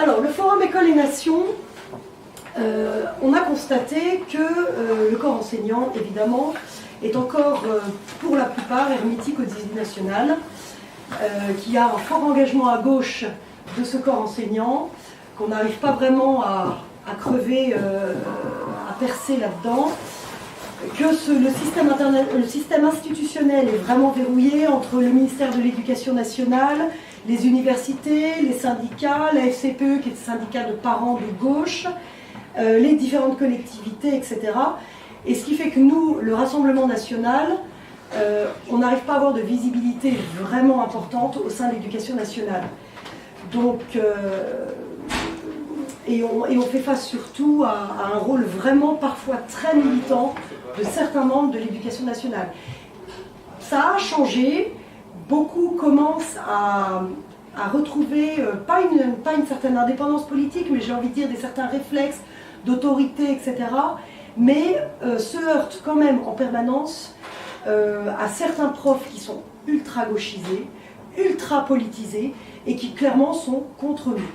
Alors, le Forum École et Nations, on a constaté que le corps enseignant, évidemment, est encore, pour la plupart, hermétique aux idées nationales, qu'il y a un fort engagement à gauche de ce corps enseignant, qu'on n'arrive pas vraiment à crever, à percer là-dedans, que le système institutionnel est vraiment verrouillé entre le ministère de l'Éducation nationale, les universités, les syndicats, la FCPE qui est le syndicat de parents de gauche, les différentes collectivités, etc. Et ce qui fait que nous, le Rassemblement national, on n'arrive pas à avoir de visibilité vraiment importante au sein de l'Éducation nationale. Donc, et on fait face surtout à un rôle vraiment parfois très militant de certains membres de l'Éducation nationale. Ça a changé, beaucoup commencent à retrouver, pas une certaine indépendance politique, mais j'ai envie de dire des certains réflexes d'autorité, etc., mais se heurtent quand même en permanence à certains profs qui sont ultra gauchisés, ultra politisés, et qui clairement sont contre nous.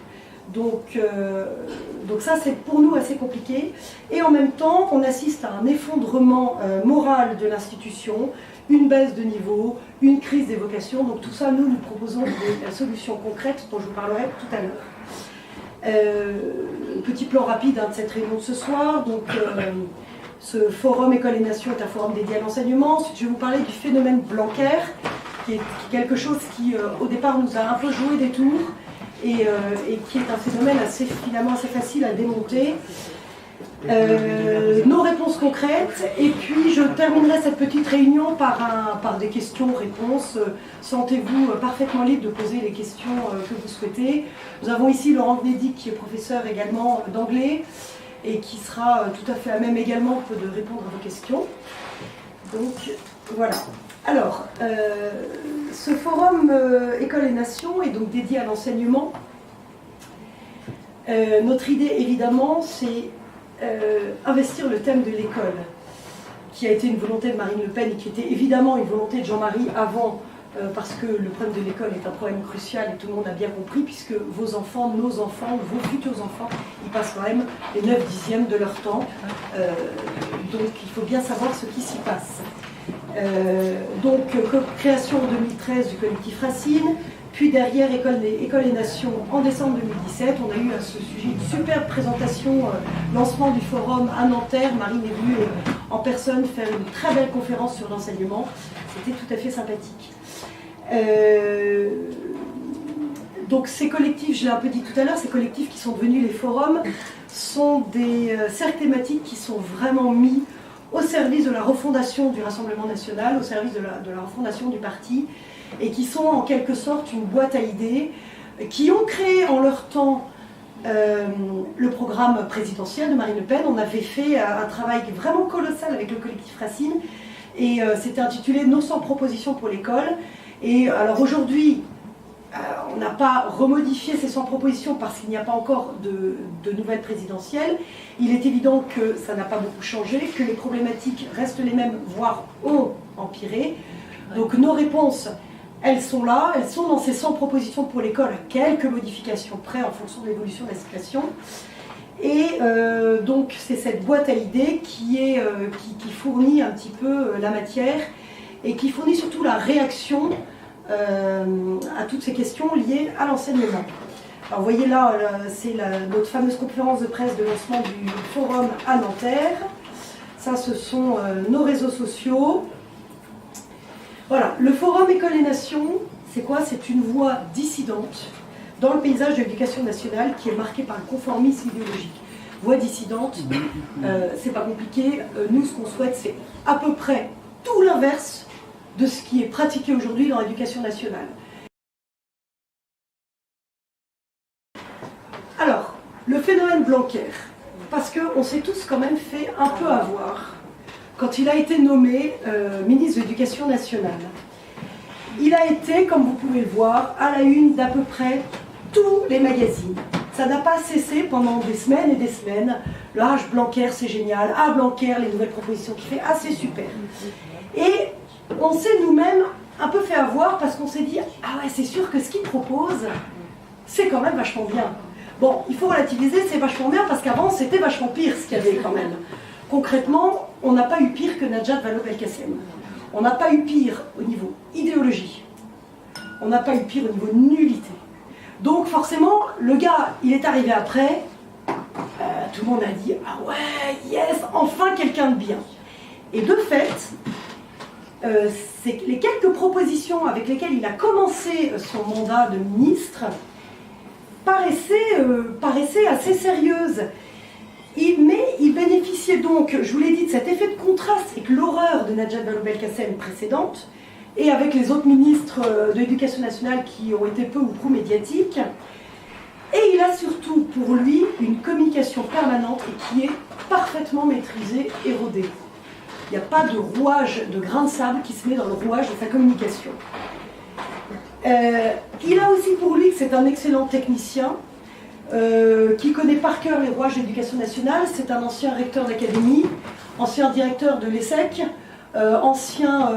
Donc ça, c'est pour nous assez compliqué. Et en même temps, on assiste à un effondrement moral de l'institution, une baisse de niveau, une crise des vocations. Donc tout ça, nous proposons des solutions concrètes dont je vous parlerai tout à l'heure. Petit plan rapide de cette réunion de ce soir. Donc, ce forum École et Nations est un forum dédié à l'enseignement. Ensuite, je vais vous parler du phénomène Blanquer, qui est quelque chose qui, au départ, nous a un peu joué des tours, et qui est un phénomène finalement assez facile à démonter. Nos réponses concrètes, et puis je terminerai cette petite réunion par des questions-réponses. Sentez-vous parfaitement libre de poser les questions que vous souhaitez. Nous avons ici Laurent Védic, qui est professeur également d'anglais, et qui sera tout à fait à même également de répondre à vos questions. Donc voilà. Alors, ce forum École et Nations est donc dédié à l'enseignement. Notre idée, évidemment, c'est investir le thème de l'école, qui a été une volonté de Marine Le Pen et qui était évidemment une volonté de Jean-Marie avant, parce que le problème de l'école est un problème crucial et tout le monde a bien compris, puisque vos enfants, nos enfants, vos futurs enfants, ils passent quand même les 9/10 de leur temps. Donc il faut bien savoir ce qui s'y passe. Donc création en 2013 du collectif Racine, puis derrière École et Nations en décembre 2017. On a eu à ce sujet une superbe présentation, lancement du forum à Nanterre. Marine est venue en personne faire une très belle conférence sur l'enseignement. C'était tout à fait sympathique. Donc ces collectifs, je l'ai un peu dit tout à l'heure, ces collectifs qui sont devenus les forums sont des cercles thématiques qui sont vraiment mis au service de la refondation du Rassemblement national, au service de la refondation du parti, et qui sont en quelque sorte une boîte à idées, qui ont créé en leur temps le programme présidentiel de Marine Le Pen. On avait fait un travail vraiment colossal avec le collectif Racine, et c'était intitulé « Nos 100 propositions pour l'école ». Et alors aujourd'hui, on n'a pas remodifié ces 100 propositions parce qu'il n'y a pas encore de nouvelles présidentielles. Il est évident que ça n'a pas beaucoup changé, que les problématiques restent les mêmes, voire ont empiré. Donc nos réponses, elles sont là, elles sont dans ces 100 propositions pour l'école, quelques modifications près en fonction de l'évolution de la situation. Et donc c'est cette boîte à idées qui fournit un petit peu la matière et qui fournit surtout la réaction à toutes ces questions liées à l'enseignement. Alors vous voyez là, c'est notre fameuse conférence de presse de lancement du forum à Nanterre. Ça, ce sont nos réseaux sociaux. Voilà, le forum École et Nations, c'est quoi? C'est une voix dissidente dans le paysage de l'éducation nationale qui est marqué par le conformisme idéologique. Voix dissidente, c'est pas compliqué. Nous, ce qu'on souhaite, c'est à peu près tout l'inverse de ce qui est pratiqué aujourd'hui dans l'éducation nationale. Alors, le phénomène Blanquer, parce qu'on s'est tous quand même fait un peu avoir quand il a été nommé ministre de l'Éducation nationale. Il a été, comme vous pouvez le voir, à la une d'à peu près tous les magazines. Ça n'a pas cessé pendant des semaines et des semaines. Le H Blanquer, c'est génial. Ah, Blanquer, les nouvelles propositions qu'il fait, ah, c'est super. Et on s'est nous-mêmes un peu fait avoir parce qu'on s'est dit « Ah ouais, c'est sûr que ce qu'il propose, c'est quand même vachement bien. » Bon, il faut relativiser, c'est vachement bien, parce qu'avant, c'était vachement pire ce qu'il y avait quand même. Concrètement, on n'a pas eu pire que Najat Vallaud-Belkacem. On n'a pas eu pire au niveau idéologie. On n'a pas eu pire au niveau nullité. Donc forcément, le gars, il est arrivé après, tout le monde a dit « Ah ouais, yes, enfin quelqu'un de bien ». Et de fait, c'est les quelques propositions avec lesquelles il a commencé son mandat de ministre paraissaient assez sérieuses. Mais il bénéficiait donc, je vous l'ai dit, de cet effet de contraste avec l'horreur de Najat Vallaud-Belkacem précédente, et avec les autres ministres de l'Éducation nationale qui ont été peu ou prou médiatiques. Et il a surtout pour lui une communication permanente et qui est parfaitement maîtrisée et rodée. Il n'y a pas de rouage, de grain de sable qui se met dans le rouage de sa communication. Il a aussi pour lui que c'est un excellent technicien, qui connaît par cœur les rouages de l'Éducation nationale. C'est un ancien recteur d'académie, ancien directeur de l'ESSEC, ancien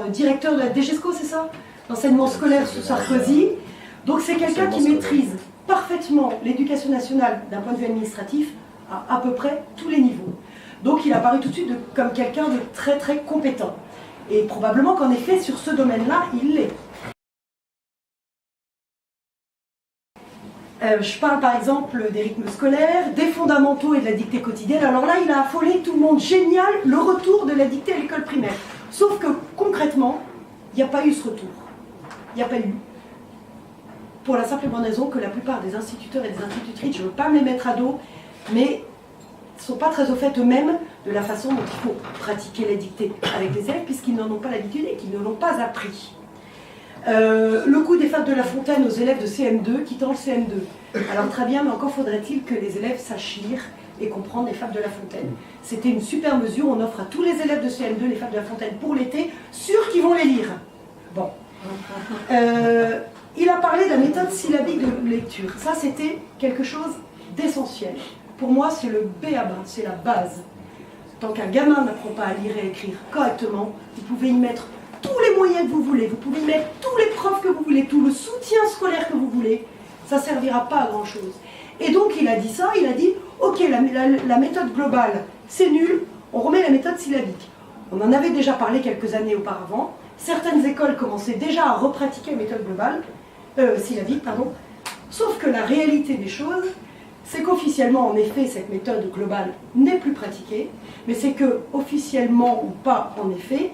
directeur de la DGESCO, c'est ça? L'enseignement scolaire sous Sarkozy. Donc c'est quelqu'un qui maîtrise parfaitement l'éducation nationale d'un point de vue administratif à peu près tous les niveaux. Donc il apparaît tout de suite comme quelqu'un de très très compétent. Et probablement qu'en effet, sur ce domaine-là, il l'est. Je parle par exemple des rythmes scolaires, des fondamentaux et de la dictée quotidienne. Alors là, il a affolé tout le monde. Génial, le retour de la dictée à l'école primaire. Sauf que concrètement, il n'y a pas eu ce retour. Il n'y a pas eu. Pour la simple et bonne raison que la plupart des instituteurs et des institutrices, je ne veux pas me les mettre à dos, mais ne sont pas très au fait eux-mêmes de la façon dont il faut pratiquer la dictée avec les élèves, puisqu'ils n'en ont pas l'habitude et qu'ils ne l'ont pas appris. Le coup des fables de La Fontaine aux élèves de CM2 quittant le CM2. Alors très bien, mais encore faudrait-il que les élèves sachent lire et comprendre les fables de La Fontaine. C'était une super mesure, on offre à tous les élèves de CM2 les fables de La Fontaine pour l'été, sûr qu'ils vont les lire. Bon. Il a parlé de la méthode syllabique de lecture. Ça, c'était quelque chose d'essentiel. Pour moi, c'est le b.a.-ba, c'est la base. Tant qu'un gamin n'apprend pas à lire et à écrire correctement, vous pouvez y mettre tous les moyens que vous voulez, vous pouvez y mettre tous les profs que vous voulez, tout le soutien scolaire que vous voulez, ça ne servira pas à grand chose. Et donc il a dit ça, il a dit ok, la méthode globale c'est nul, on remet la méthode syllabique. On en avait déjà parlé quelques années auparavant, certaines écoles commençaient déjà à repratiquer la méthode globale, syllabique, pardon, sauf que la réalité des choses, c'est qu'officiellement, en effet, cette méthode globale n'est plus pratiquée, mais c'est que, officiellement ou pas, en effet,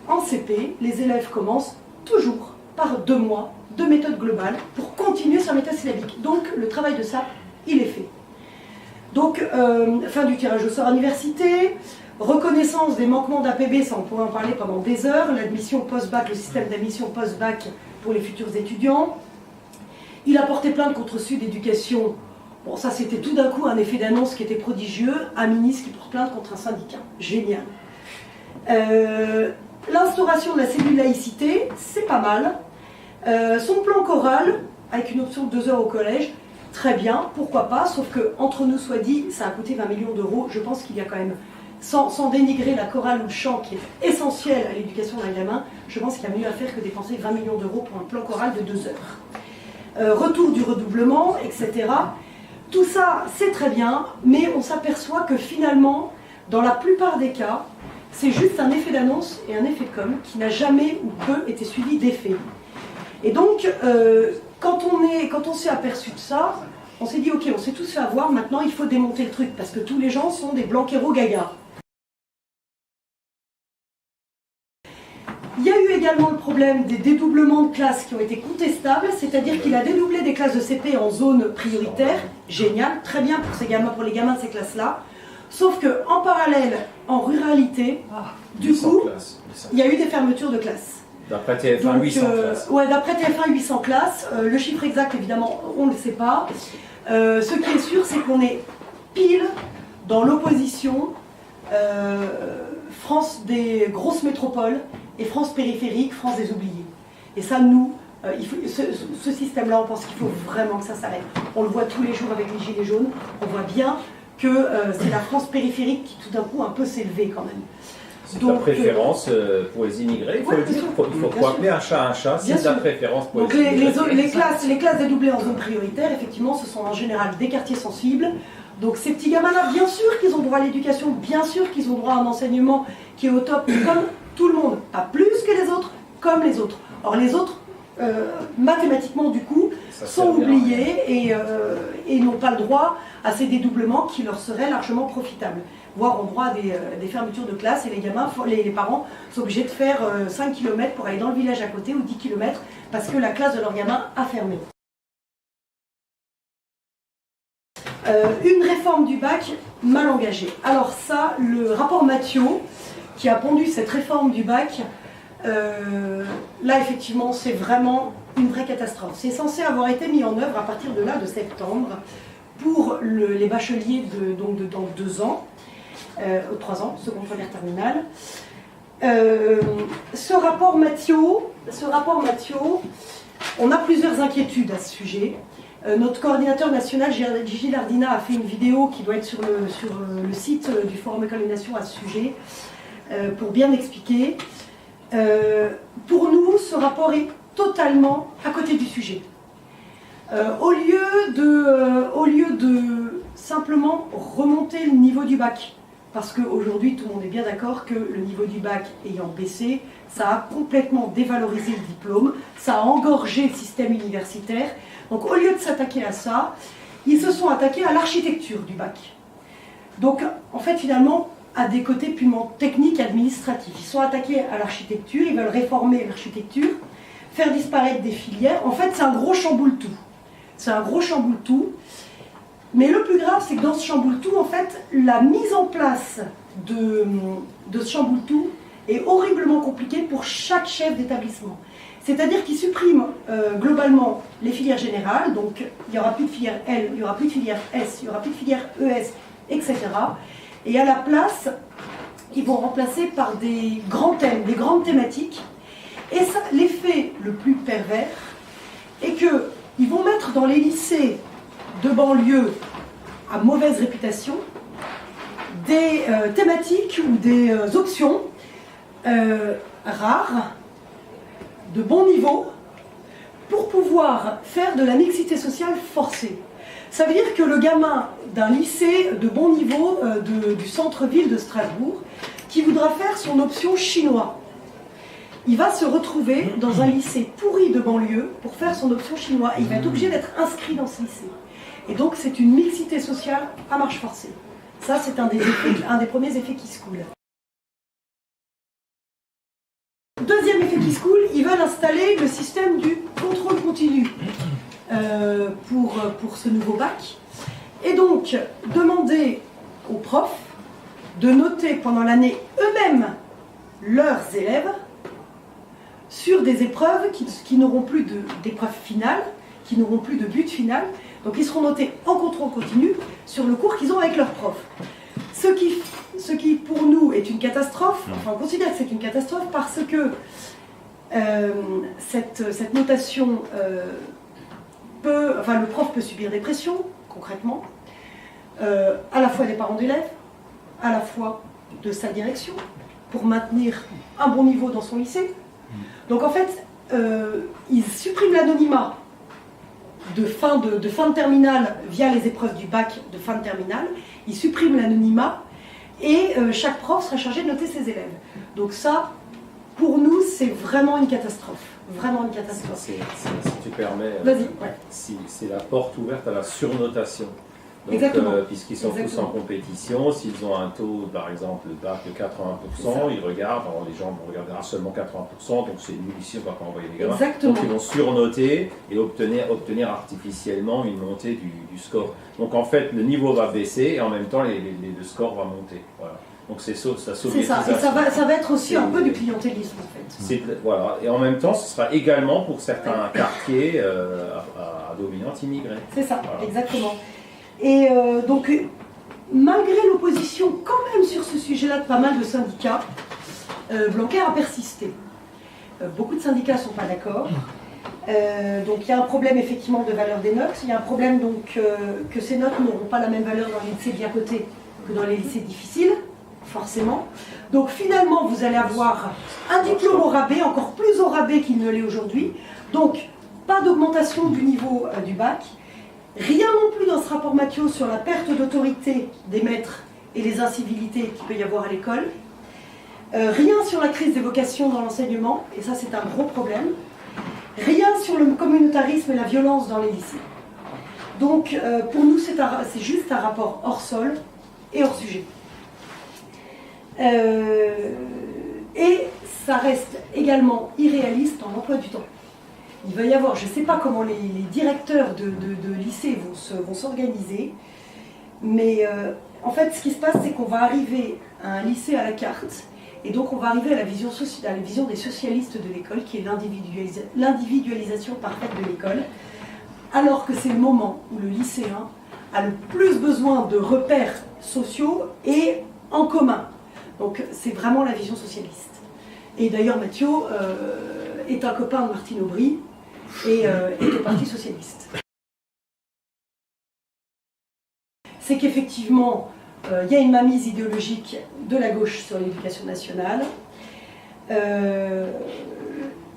en CP, les élèves commencent toujours par 2 mois de méthode globale pour continuer sur la méthode syllabique. Donc, le travail de ça, il est fait. Donc, fin du tirage au sort université, reconnaissance des manquements d'APB, ça on pourrait en parler pendant des heures, l'admission post-bac, le système d'admission post-bac pour les futurs étudiants. Il a porté plainte contre Sud Éducation. Bon, ça c'était tout d'un coup un effet d'annonce qui était prodigieux, un ministre qui porte plainte contre un syndicat. Génial. L'instauration de la cellule laïcité, c'est pas mal. Son plan choral, avec une option de 2 heures au collège, très bien, pourquoi pas, sauf que, entre nous soit dit, ça a coûté 20 millions d'euros. Je pense qu'il y a quand même, sans dénigrer la chorale ou le chant qui est essentiel à l'éducation d'un gamin, je pense qu'il y a mieux à faire que dépenser 20 millions d'euros pour un plan choral de 2 heures. Retour du redoublement, etc. Tout ça, c'est très bien, mais on s'aperçoit que finalement, dans la plupart des cas, c'est juste un effet d'annonce et un effet de com qui n'a jamais ou peu été suivi d'effet. Et donc, quand on s'est aperçu de ça, on s'est dit, ok, on s'est tous fait avoir, maintenant il faut démonter le truc, parce que tous les gens sont des blanqueros gaga. Il y a eu également le problème des dédoublements de classes qui ont été contestables, c'est-à-dire qu'il a dédoublé des classes de CP en zone prioritaire, génial, très bien pour les gamins de ces classes-là, sauf qu'en parallèle, en ruralité, du coup, il y a eu des fermetures de classes. D'après TF1, 800 classes. Ouais, d'après TF1, 800 classes. Le chiffre exact, évidemment, on ne le sait pas. Ce qui est sûr, c'est qu'on est pile dans l'opposition France des grosses métropoles et France périphérique, France des oubliés. Et ça, nous, ce système-là, on pense qu'il faut vraiment que ça s'arrête. On le voit tous les jours avec les gilets jaunes. On voit bien que c'est la France périphérique qui, tout d'un coup, un peu s'est levée quand même. C'est la préférence pour les immigrés. Il faut le dire, il faut appeler un chat, c'est la préférence pour donc les immigrés. Les classes dédoublées en zone prioritaire, effectivement, ce sont en général des quartiers sensibles. Donc ces petits gamins-là, bien sûr qu'ils ont droit à l'éducation, bien sûr qu'ils ont droit à un enseignement qui est au top, comme tout le monde, pas plus que les autres, comme les autres. Or les autres, mathématiquement du coup, sont oubliés et n'ont pas le droit à ces dédoublements qui leur seraient largement profitables, voire ont droit à des fermetures de classe, et les gamins, les parents sont obligés de faire 5 km pour aller dans le village à côté ou 10 km parce que la classe de leur gamin a fermé. Une réforme du bac mal engagée. Alors ça, le rapport Mathiot, qui a pondu cette réforme du bac, là effectivement c'est vraiment une vraie catastrophe. C'est censé avoir été mis en œuvre à partir de septembre pour les bacheliers dans 2 ans, 3 ans, seconde, première, terminale. Ce rapport Mathiot, on a plusieurs inquiétudes à ce sujet. Notre coordinateur national, Gilles Ardina, a fait une vidéo qui doit être sur le site du Forum École et Nation à ce sujet, pour bien expliquer. Pour nous, ce rapport est totalement à côté du sujet. Au lieu de simplement remonter le niveau du bac, parce qu'aujourd'hui tout le monde est bien d'accord que le niveau du bac ayant baissé, ça a complètement dévalorisé le diplôme, ça a engorgé le système universitaire. Donc au lieu de s'attaquer à ça, ils se sont attaqués à l'architecture du bac. Donc en fait finalement à des côtés purement techniques, administratifs. Ils sont attaqués à l'architecture, ils veulent réformer l'architecture, faire disparaître des filières. En fait c'est un gros chamboule-tout. C'est un gros chamboule-tout. Mais le plus grave, c'est que dans ce chamboule-tout, en fait, la mise en place de ce chamboule-tout est horriblement compliquée pour chaque chef d'établissement. C'est-à-dire qu'ils suppriment globalement les filières générales, donc il n'y aura plus de filière L, il n'y aura plus de filière S, il n'y aura plus de filière ES, etc. Et à la place, ils vont remplacer par des grands thèmes, des grandes thématiques. Et ça, l'effet le plus pervers est qu'ils vont mettre dans les lycées de banlieue à mauvaise réputation des thématiques ou des options rares, de bon niveau, pour pouvoir faire de la mixité sociale forcée. Ça veut dire que le gamin d'un lycée de bon niveau du centre-ville de Strasbourg, qui voudra faire son option chinois, il va se retrouver dans un lycée pourri de banlieue pour faire son option chinois, et il va être obligé d'être inscrit dans ce lycée. Et donc c'est une mixité sociale à marche forcée. Ça, c'est un des premiers effets qui se coulent. Deuxième effet qui se coule, ils veulent installer le système du contrôle continu pour ce nouveau bac. Et donc, demander aux profs de noter pendant l'année eux-mêmes leurs élèves sur des épreuves qui n'auront plus d'épreuve finale, qui n'auront plus de but final. Donc ils seront notés en contrôle continu sur le cours qu'ils ont avec leurs profs. Ce qui pour nous est une catastrophe, enfin on considère que c'est une catastrophe parce que cette notation le prof peut subir des pressions, concrètement, à la fois des parents d'élèves, à la fois de sa direction, pour maintenir un bon niveau dans son lycée. Donc en fait, ils suppriment l'anonymat de fin de terminale via les épreuves du bac de fin de terminale. Ils suppriment l'anonymat et chaque prof sera chargé de noter ses élèves. Donc ça, pour nous, c'est vraiment une catastrophe. Vraiment une catastrophe. Si tu permets, ouais. C'est la porte ouverte à la surnotation. Donc, puisqu'ils sont tous en compétition, s'ils ont un taux, par exemple, de bac de 80%, ils regardent, alors les gens vont regarder seulement 80%, donc c'est nul ici, on ne va pas envoyer les gamins. Exactement. Donc ils vont surnoter et obtenir artificiellement une montée du score. Donc en fait, le niveau va baisser et en même temps, le score va monter. Voilà. Donc c'est ça, soviétisation. Et ça va être aussi un peu du clientélisme en fait. Voilà. Et en même temps, ce sera également pour certains quartiers à dominante immigrée. C'est ça, voilà. Exactement. Et donc, malgré l'opposition quand même sur ce sujet-là de pas mal de syndicats, Blanquer a persisté. Beaucoup de syndicats ne sont pas d'accord. Donc il y a un problème effectivement de valeur des notes. Il y a un problème donc que ces notes n'auront pas la même valeur dans les lycées bien cotés que dans les lycées difficiles, forcément. Donc finalement, vous allez avoir un diplôme au rabais, encore plus au rabais qu'il ne l'est aujourd'hui. Donc, pas d'augmentation du niveau du bac. Rien non plus dans ce rapport Mathieu sur la perte d'autorité des maîtres et les incivilités qu'il peut y avoir à l'école. Rien sur la crise des vocations dans l'enseignement, et ça c'est un gros problème. Rien sur le communautarisme et la violence dans les lycées. Donc pour nous c'est juste un rapport hors sol et hors sujet. Et ça reste également irréaliste dans l'emploi du temps. Il va y avoir, je ne sais pas comment les directeurs de lycées vont s'organiser, mais en fait ce qui se passe c'est qu'on va arriver à un lycée à la carte, et donc on va arriver à la vision des socialistes de l'école, qui est l'individualisation parfaite de l'école, alors que c'est le moment où le lycéen a le plus besoin de repères sociaux et en commun. Donc c'est vraiment la vision socialiste. Et d'ailleurs Mathieu est un copain de Martine Aubry et est au Parti socialiste. C'est qu'effectivement, il y a une mainmise idéologique de la gauche sur l'éducation nationale.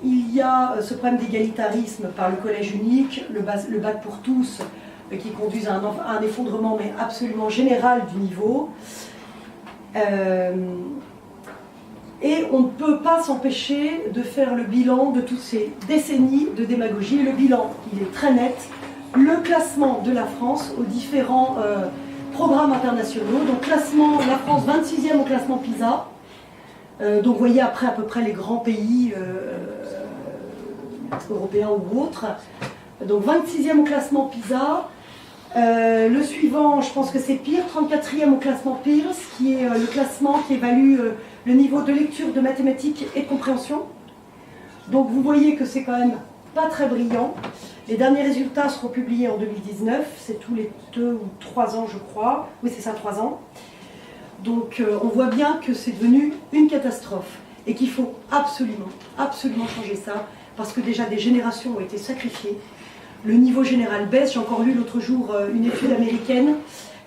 Il y a ce problème d'égalitarisme par le collège unique, le bac pour tous, qui conduisent à un effondrement mais absolument général du niveau. Et on ne peut pas s'empêcher de faire le bilan de toutes ces décennies de démagogie. Le bilan, il est très net. Le classement de la France aux différents programmes internationaux. Donc classement, la France 26e au classement PISA. Donc vous voyez après à peu près les grands pays européens ou autres. Donc 26e au classement PISA. Le suivant, je pense que c'est pire, 34e au classement Pearce, qui est le classement qui évalue le niveau de lecture, de mathématiques et de compréhension. Donc vous voyez que c'est quand même pas très brillant. Les derniers résultats seront publiés en 2019, c'est tous les 2 ou 3 ans je crois. Oui c'est ça, 3 ans. Donc on voit bien que c'est devenu une catastrophe et qu'il faut absolument, absolument changer ça, parce que déjà des générations ont été sacrifiées. Le niveau général baisse. J'ai encore lu l'autre jour une étude américaine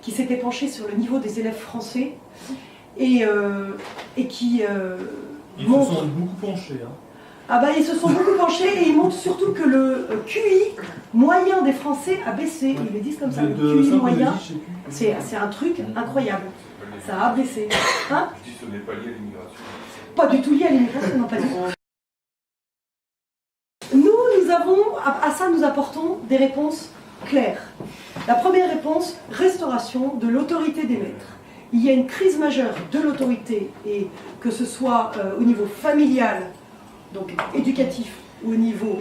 qui s'était penchée sur le niveau des élèves français et qui montre... Ils se sont beaucoup penchés. Hein. Ah bah ils se sont beaucoup penchés et ils montrent surtout que le QI moyen des Français a baissé. Ils le disent comme ça, le QI moyen, c'est un truc incroyable. Ça a baissé. Hein? Tu dis que ce n'est pas lié à l'immigration. Pas du tout lié à l'immigration, non pas du tout. À ça, nous apportons des réponses claires. La première réponse, restauration de l'autorité des maîtres. Il y a une crise majeure de l'autorité, et que ce soit au niveau familial, donc éducatif, ou au niveau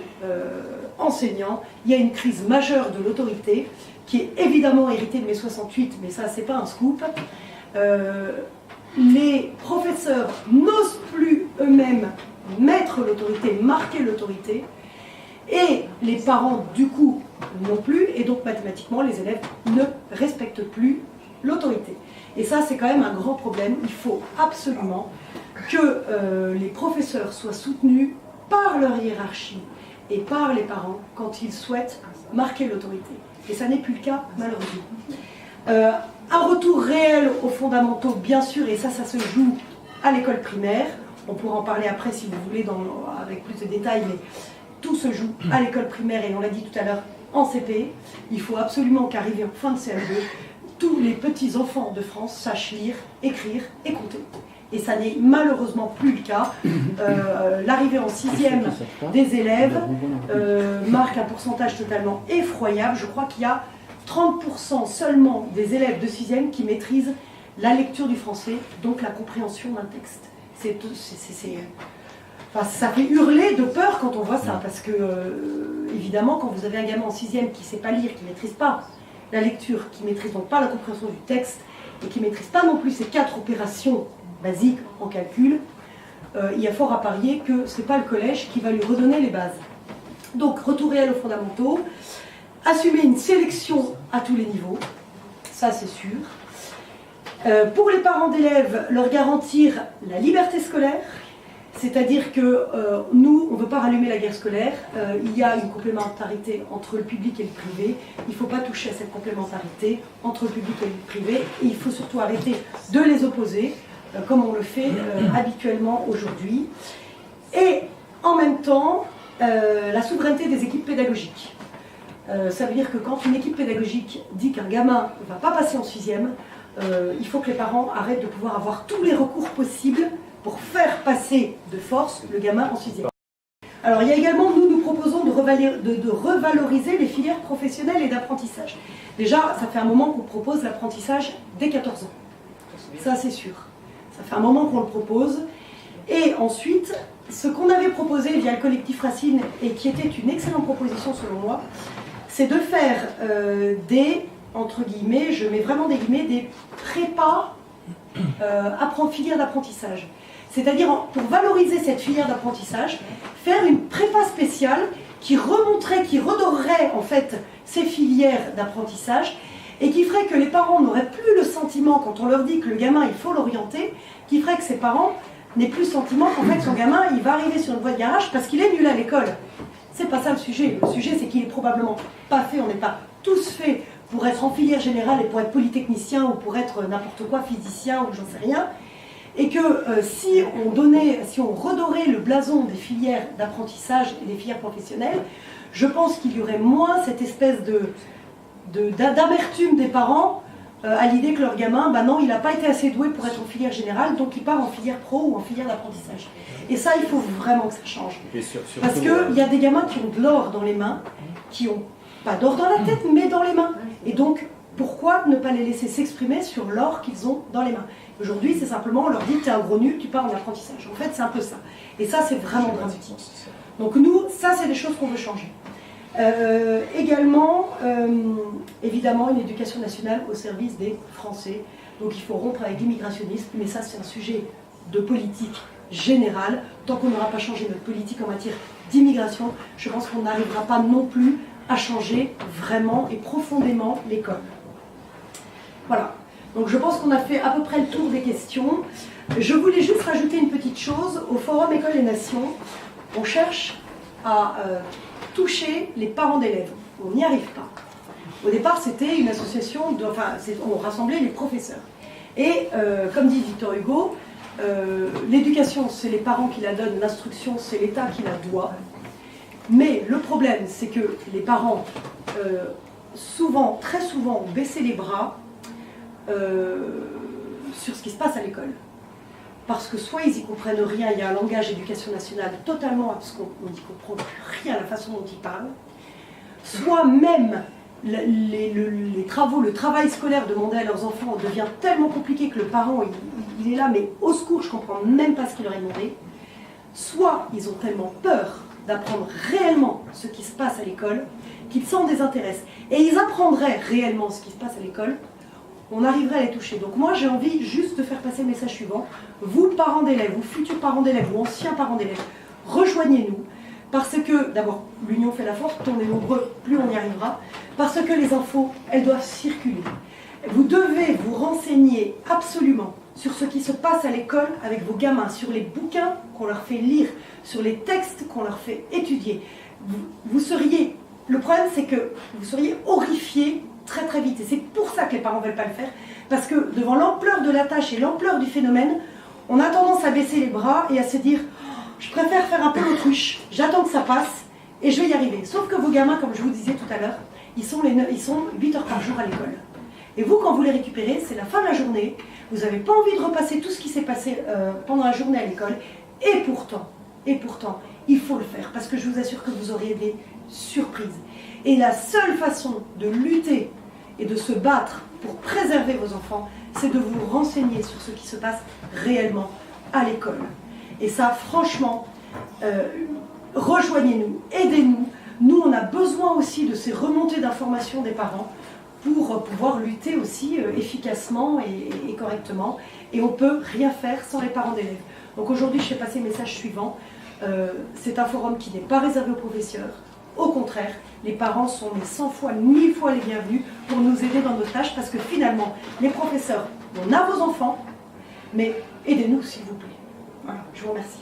enseignant, il y a une crise majeure de l'autorité, qui est évidemment héritée de mai 68, mais ça, c'est pas un scoop. Les professeurs n'osent plus eux-mêmes mettre l'autorité, marquer l'autorité, et les parents, du coup, non plus, et donc mathématiquement, les élèves ne respectent plus l'autorité. Et ça, c'est quand même un grand problème. Il faut absolument que les professeurs soient soutenus par leur hiérarchie et par les parents quand ils souhaitent marquer l'autorité. Et ça n'est plus le cas, malheureusement. Un retour réel aux fondamentaux, bien sûr, et ça se joue à l'école primaire. On pourra en parler après, si vous voulez, avec plus de détails, mais tout se joue à l'école primaire, et on l'a dit tout à l'heure, en CP. Il faut absolument qu'arrivé en fin de CM2, tous les petits enfants de France sachent lire, écrire et compter. Et ça n'est malheureusement plus le cas. L'arrivée en 6e des élèves marque un pourcentage totalement effroyable. Je crois qu'il y a 30% seulement des élèves de 6e qui maîtrisent la lecture du français, donc la compréhension d'un texte. Ça fait hurler de peur quand on voit ça, parce que, évidemment, quand vous avez un gamin en 6e qui ne sait pas lire, qui ne maîtrise pas la lecture, qui ne maîtrise donc pas la compréhension du texte, et qui ne maîtrise pas non plus ces 4 opérations basiques en calcul, il y a fort à parier que ce n'est pas le collège qui va lui redonner les bases. Donc, retour réel aux fondamentaux, assumer une sélection à tous les niveaux, ça c'est sûr. Pour les parents d'élèves, leur garantir la liberté scolaire, c'est-à-dire que nous, on ne veut pas rallumer la guerre scolaire, il y a une complémentarité entre le public et le privé, il ne faut pas toucher à cette complémentarité entre le public et le privé, et il faut surtout arrêter de les opposer. comme on le fait habituellement aujourd'hui. Et en même temps, la souveraineté des équipes pédagogiques. Ça veut dire que quand une équipe pédagogique dit qu'un gamin ne va pas passer en 6e, il faut que les parents arrêtent de pouvoir avoir tous les recours possibles pour faire passer de force le gamin en 6e. Alors il y a également, nous proposons de revaloriser les filières professionnelles et d'apprentissage. Déjà, ça fait un moment qu'on propose l'apprentissage dès 14 ans. Ça c'est sûr. Ça fait un moment qu'on le propose. Et ensuite, ce qu'on avait proposé via le collectif Racine, et qui était une excellente proposition selon moi, c'est de faire des, entre guillemets, je mets vraiment des guillemets, des prépas filière d'apprentissage. C'est-à-dire, pour valoriser cette filière d'apprentissage, faire une prépa spéciale qui remonterait, qui redorerait en fait ces filières d'apprentissage et qui ferait que les parents n'auraient plus le sentiment, quand on leur dit que le gamin, il faut l'orienter, qui ferait que ces parents n'aient plus le sentiment qu'en fait son gamin, il va arriver sur une voie de garage parce qu'il est nul à l'école. C'est pas ça le sujet. Le sujet, c'est qu'il est probablement pas fait, on n'est pas tous faits pour être en filière générale et pour être polytechnicien ou pour être n'importe quoi, physicien ou j'en sais rien. Et que si on redorait le blason des filières d'apprentissage et des filières professionnelles, je pense qu'il y aurait moins cette espèce d'amertume des parents à l'idée que leur gamin, ben non, il n'a pas été assez doué pour être en filière générale, donc il part en filière pro ou en filière d'apprentissage. Et ça, il faut vraiment que ça change. Parce qu'il y a des gamins qui ont de l'or dans les mains, qui n'ont pas d'or dans la tête, mais dans les mains. Et donc, pourquoi ne pas les laisser s'exprimer sur l'or qu'ils ont dans les mains? Aujourd'hui, c'est simplement, on leur dit, tu es un gros nul, tu pars en apprentissage. En fait, c'est un peu ça. Et ça, c'est vraiment dramatique. Donc nous, ça, c'est des choses qu'on veut changer. Également, évidemment, une éducation nationale au service des Français. Donc il faut rompre avec l'immigrationnisme, mais ça, c'est un sujet de politique générale. Tant qu'on n'aura pas changé notre politique en matière d'immigration, je pense qu'on n'arrivera pas non plus à changer vraiment et profondément l'école. Voilà. Donc je pense qu'on a fait à peu près le tour des questions. Je voulais juste rajouter une petite chose. Au Forum École et Nations, on cherche à toucher les parents d'élèves. On n'y arrive pas. Au départ, c'était une association, on rassemblait les professeurs. Et comme dit Victor Hugo, l'éducation, c'est les parents qui la donnent, l'instruction, c'est l'État qui la doit. Mais le problème, c'est que les parents, très souvent, ont baissé les bras sur ce qui se passe à l'école. Parce que soit ils n'y comprennent rien, il y a un langage d'éducation nationale totalement abscon, on n'y comprend plus rien à la façon dont ils parlent, soit même les travaux, le travail scolaire demandé à leurs enfants devient tellement compliqué que le parent, il est là, mais au secours, je ne comprends même pas ce qu'il leur est demandé, soit ils ont tellement peur d'apprendre réellement ce qui se passe à l'école qu'ils s'en désintéressent. Et ils apprendraient réellement ce qui se passe à l'école, on arriverait à les toucher. Donc moi, j'ai envie juste de faire passer le message suivant. Vous, parents d'élèves, vous, futurs parents d'élèves, ou anciens parents d'élèves, rejoignez-nous. Parce que, d'abord, l'union fait la force, plus on est nombreux, plus on y arrivera. Parce que les infos, elles doivent circuler. Vous devez vous renseigner absolument sur ce qui se passe à l'école avec vos gamins, sur les bouquins qu'on leur fait lire, sur les textes qu'on leur fait étudier. Le problème, c'est que vous seriez horrifiés très très vite. Et c'est pour ça que les parents ne veulent pas le faire. Parce que devant l'ampleur de la tâche et l'ampleur du phénomène, on a tendance à baisser les bras et à se dire « je préfère faire un peu l'autruche, j'attends que ça passe et je vais y arriver ». Sauf que vos gamins, comme je vous disais tout à l'heure, ils sont 8 heures par jour à l'école. Et vous, quand vous les récupérez, c'est la fin de la journée, vous n'avez pas envie de repasser tout ce qui s'est passé pendant la journée à l'école. Et pourtant, il faut le faire, parce que je vous assure que vous aurez des surprises. Et la seule façon de lutter et de se battre pour préserver vos enfants, c'est de vous renseigner sur ce qui se passe réellement à l'école. Et ça, franchement, rejoignez-nous, aidez-nous. Nous, on a besoin aussi de ces remontées d'informations des parents pour pouvoir lutter aussi efficacement et correctement. Et on ne peut rien faire sans les parents d'élèves. Donc aujourd'hui, je fais passer le message suivant. C'est un forum qui n'est pas réservé aux professeurs. Au contraire, les parents sont 100 fois, 1000 fois les bienvenus pour nous aider dans nos tâches, parce que finalement, les professeurs, on a vos enfants, mais aidez-nous s'il vous plaît. Voilà, je vous remercie.